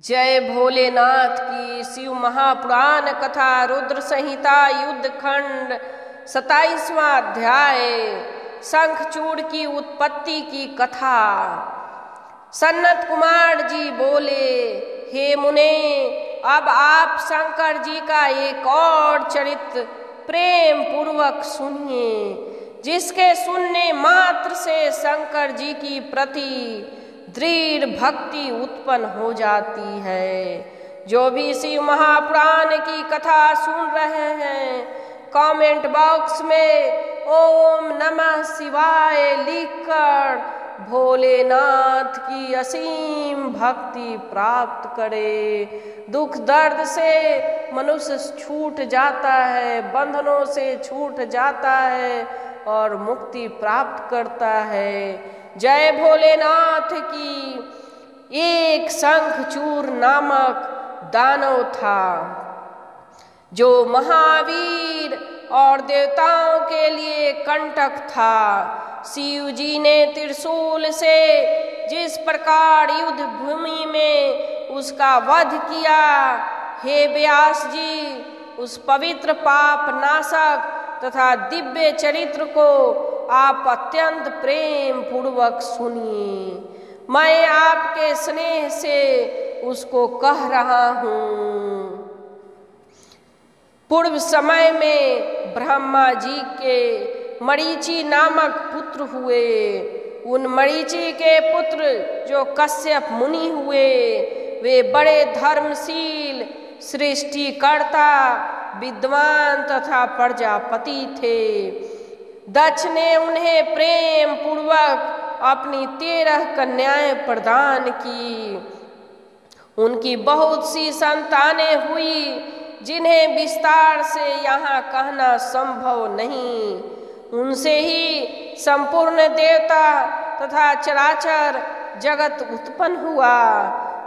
जय भोलेनाथ की। शिव महापुराण कथा रुद्र संहिता युद्ध खंड 27वां अध्याय शंखचूड़ की उत्पत्ति की कथा। सन्नत कुमार जी बोले, हे मुने, अब आप शंकर जी का एक और चरित्र प्रेम पूर्वक सुनिए, जिसके सुनने मात्र से शंकर जी की प्रति दृढ़ भक्ति उत्पन्न हो जाती है। जो भी शिव महापुराण की कथा सुन रहे हैं, कमेंट बॉक्स में ओम नमः शिवाय लिखकर भोलेनाथ की असीम भक्ति प्राप्त करे। दुख दर्द से मनुष्य छूट जाता है, बंधनों से छूट जाता है और मुक्ति प्राप्त करता है। जय भोलेनाथ की। एक शंखचूड़ नामक दानव था, जो महावीर और देवताओं के लिए कंटक था। शिव जी ने त्रिशूल से जिस प्रकार युद्ध भूमि में उसका वध किया, हे व्यास जी, उस पवित्र पाप नाशक तथा दिव्य चरित्र को आप अत्यंत प्रेम पूर्वक सुनिए। मैं आपके स्नेह से उसको कह रहा हूँ। पूर्व समय में ब्रह्मा जी के मरीचि नामक पुत्र हुए। उन मरीचि के पुत्र जो कश्यप मुनि हुए, वे बड़े धर्मशील, सृष्टिकर्ता, विद्वान तथा प्रजापति थे। दक्ष ने उन्हें प्रेम पूर्वक अपनी 13 कन्याएं प्रदान की। उनकी बहुत सी संतानें हुई, जिन्हें विस्तार से यहाँ कहना संभव नहीं। उनसे ही संपूर्ण देवता तथा चराचर जगत उत्पन्न हुआ।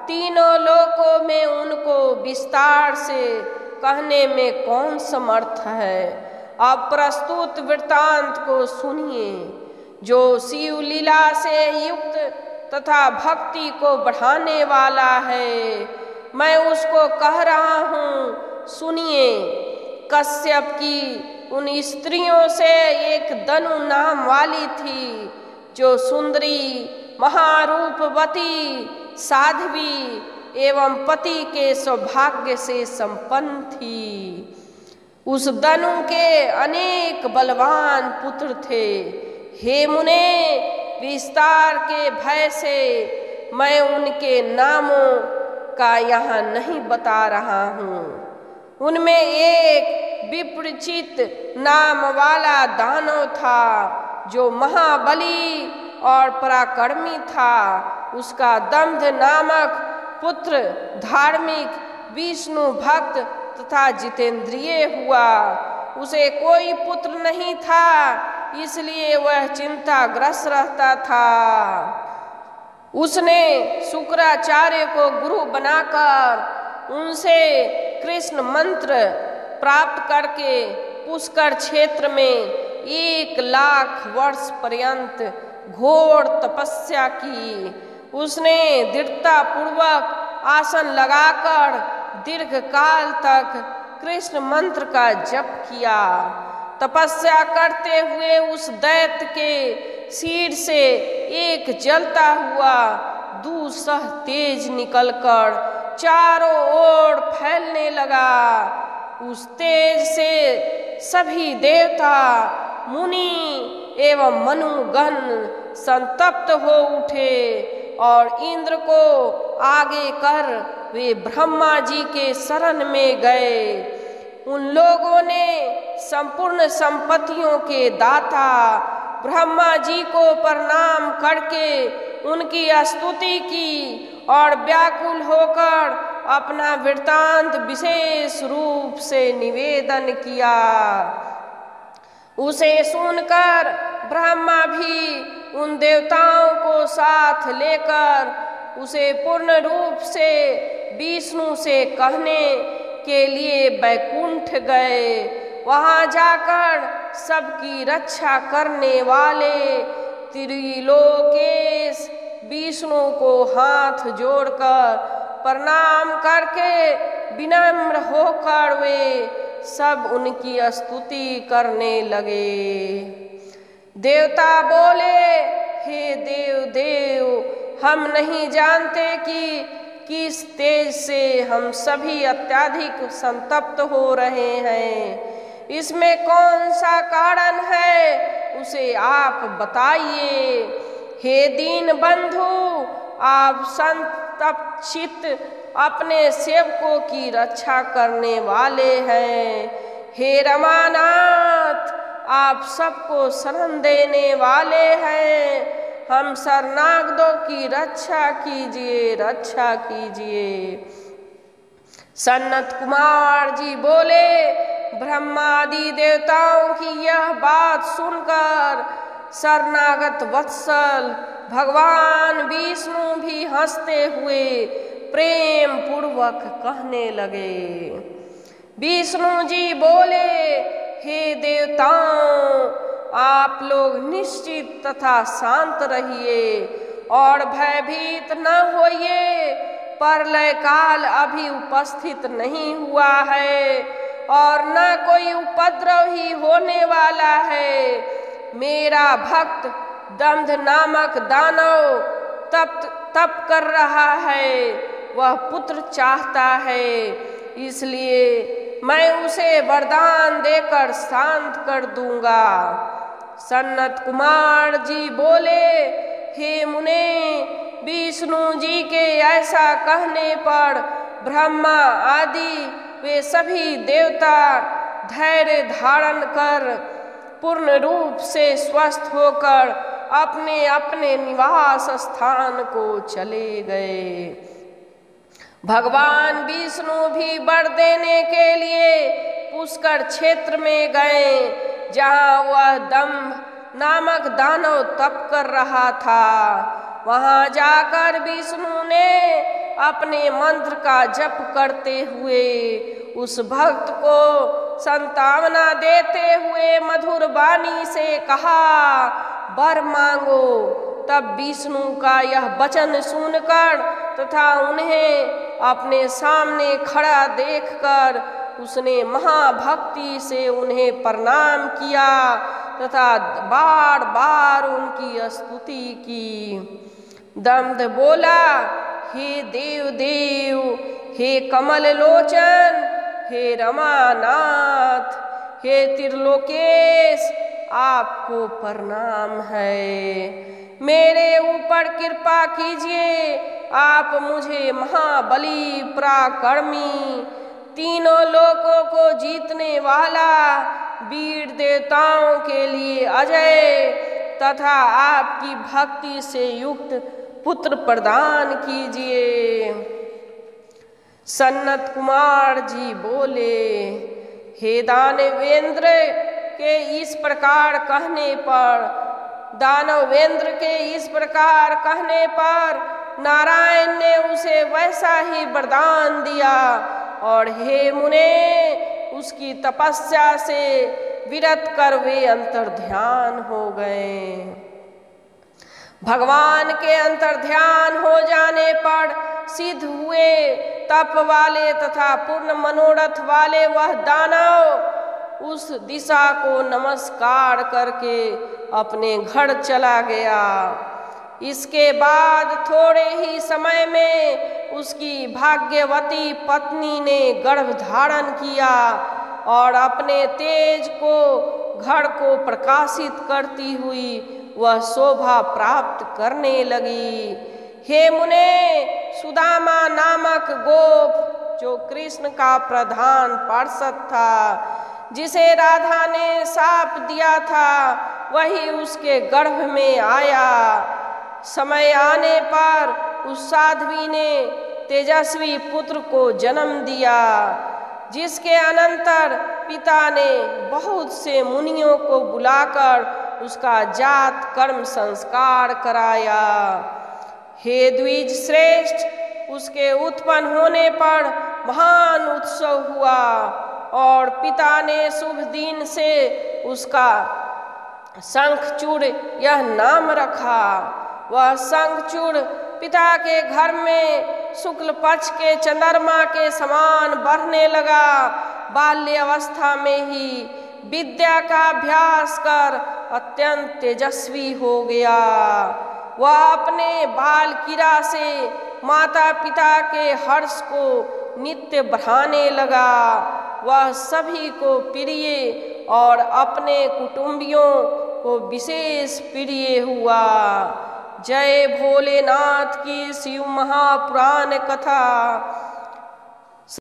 तीनों लोकों में उनको विस्तार से कहने में कौन समर्थ है। अब प्रस्तुत वृत्तांत को सुनिए, जो शिव लीला से युक्त तथा भक्ति को बढ़ाने वाला है। मैं उसको कह रहा हूँ, सुनिए। कश्यप की उन स्त्रियों से एक दनु नाम वाली थी, जो सुंदरी, महारूपवती, साध्वी एवं पति के सौभाग्य से संपन्न थी। उस दनु के अनेक बलवान पुत्र थे। हे मुने, विस्तार के भय से मैं उनके नामों का यहाँ नहीं बता रहा हूँ। उनमें एक विप्रचित नाम वाला दानव था, जो महाबली और पराक्रमी था। उसका दंभ नामक पुत्र धार्मिक, विष्णु भक्त तथा जितेंद्रिय हुआ। उसे कोई पुत्र नहीं था, इसलिए वह चिंताग्रस्त रहता था। उसने शुक्राचार्य को गुरु बनाकर उनसे कृष्ण मंत्र प्राप्त करके पुष्कर क्षेत्र में 1,00,000 वर्ष पर्यंत घोर तपस्या की। उसने दृढ़ता पूर्वक आसन लगाकर दीर्घ काल तक कृष्ण मंत्र का जप किया। तपस्या करते हुए उस दैत्य के सिर से एक जलता हुआ दूसरा तेज निकलकर चारों ओर फैलने लगा। उस तेज से सभी देवता, मुनि एवं मनुगण संतप्त हो उठे और इंद्र को आगे कर वे ब्रह्मा जी के शरण में गए। उन लोगों ने संपूर्ण संपत्तियों के दाता ब्रह्मा जी को प्रणाम करके उनकी स्तुति की और व्याकुल होकर अपना वृत्तांत विशेष रूप से निवेदन किया। उसे सुनकर ब्रह्मा भी उन देवताओं को साथ लेकर उसे पूर्ण रूप से विष्णु से कहने के लिए वैकुंठ गए। वहां जाकर सबकी रक्षा करने वाले त्रिलोकेश विष्णु को हाथ जोड़कर प्रणाम करके विनम्र होकर वे सब उनकी स्तुति करने लगे। देवता बोले, हे देव देव, हम नहीं जानते कि किस तेज से हम सभी अत्यधिक संतप्त हो रहे हैं। इसमें कौन सा कारण है, उसे आप बताइए। हे दीन बंधु, आप संतप्त अपने सेवकों की रक्षा करने वाले हैं। हे रमानाथ, आप सबको शरण देने वाले हैं। हम शरणागतों की रक्षा कीजिए, रक्षा कीजिए। सनत कुमार जी बोले, ब्रह्मादि देवताओं की यह बात सुनकर शरणागत वत्सल भगवान विष्णु भी हंसते हुए प्रेम पूर्वक कहने लगे। विष्णु जी बोले, हे देवताओं, आप लोग निश्चित तथा शांत रहिए और भयभीत न होइए। प्रलय काल अभी उपस्थित नहीं हुआ है और न कोई उपद्रव ही होने वाला है। मेरा भक्त दंध नामक दानव तप कर रहा है, वह पुत्र चाहता है, इसलिए मैं उसे वरदान देकर शांत कर दूंगा। सनत कुमार जी बोले, हे मुने, विष्णु जी के ऐसा कहने पर ब्रह्मा आदि वे सभी देवता धैर्य धारण कर पूर्ण रूप से स्वस्थ होकर अपने अपने निवास स्थान को चले गए। भगवान विष्णु भी वर देने के लिए पुष्कर क्षेत्र में गए, जहाँ वह दंभ नामक दानव तप कर रहा था। वहाँ जाकर विष्णु ने अपने मंत्र का जप करते हुए उस भक्त को संतावना देते हुए मधुर वाणी से कहा, वर मांगो। तब विष्णु का यह वचन सुनकर तथा उन्हें अपने सामने खड़ा देखकर उसने महाभक्ति से उन्हें प्रणाम किया तथा बार बार उनकी स्तुति की। दंभ बोला, हे देव देव, हे कमल लोचन, हे रमानाथ, हे त्रिलोकेश, आपको प्रणाम है। मेरे ऊपर कृपा कीजिए। आप मुझे महाबली पराक्रमी तीनों लोकों को जीतने वाला वीर देवताओं के लिए अजय तथा आपकी भक्ति से युक्त पुत्र प्रदान कीजिए। सनत कुमार जी बोले, हे दानवेंद्र के इस प्रकार कहने पर नारायण ने उसे वैसा ही वरदान दिया और हे मुने, उसकी तपस्या से विरत कर वे अंतर्ध्यान हो गए। भगवान के अंतर्ध्यान हो जाने पर सिद्ध हुए तप वाले तथा पूर्ण मनोरथ वाले वह दानव उस दिशा को नमस्कार करके अपने घर चला गया। इसके बाद थोड़े ही समय में उसकी भाग्यवती पत्नी ने गर्भ धारण किया और अपने तेज को घर को प्रकाशित करती हुई वह शोभा प्राप्त करने लगी। हे मुने, सुदामा नामक गोप जो कृष्ण का प्रधान पार्षद था, जिसे राधा ने शाप दिया था, वही उसके गर्भ में आया। समय आने पर उस साध्वी ने तेजस्वी पुत्र को जन्म दिया, जिसके अनंतर पिता ने बहुत से मुनियों को बुलाकर उसका जात कर्म संस्कार कराया। हे द्विज श्रेष्ठ, उसके उत्पन्न होने पर महान उत्सव हुआ और पिता ने शुभ दिन से उसका शंखचूड़ यह नाम रखा। वह शंखचूड़ पिता के घर में शुक्ल पक्ष के चंद्रमा के समान बढ़ने लगा। बाल्य अवस्था में ही विद्या का अभ्यास कर अत्यंत तेजस्वी हो गया। वह अपने बाल क्रीड़ा से माता पिता के हर्ष को नित्य बढ़ाने लगा। वह सभी को प्रिय और अपने कुटुंबियों को विशेष प्रिय हुआ। जय भोलेनाथ की शिव महापुराण कथा।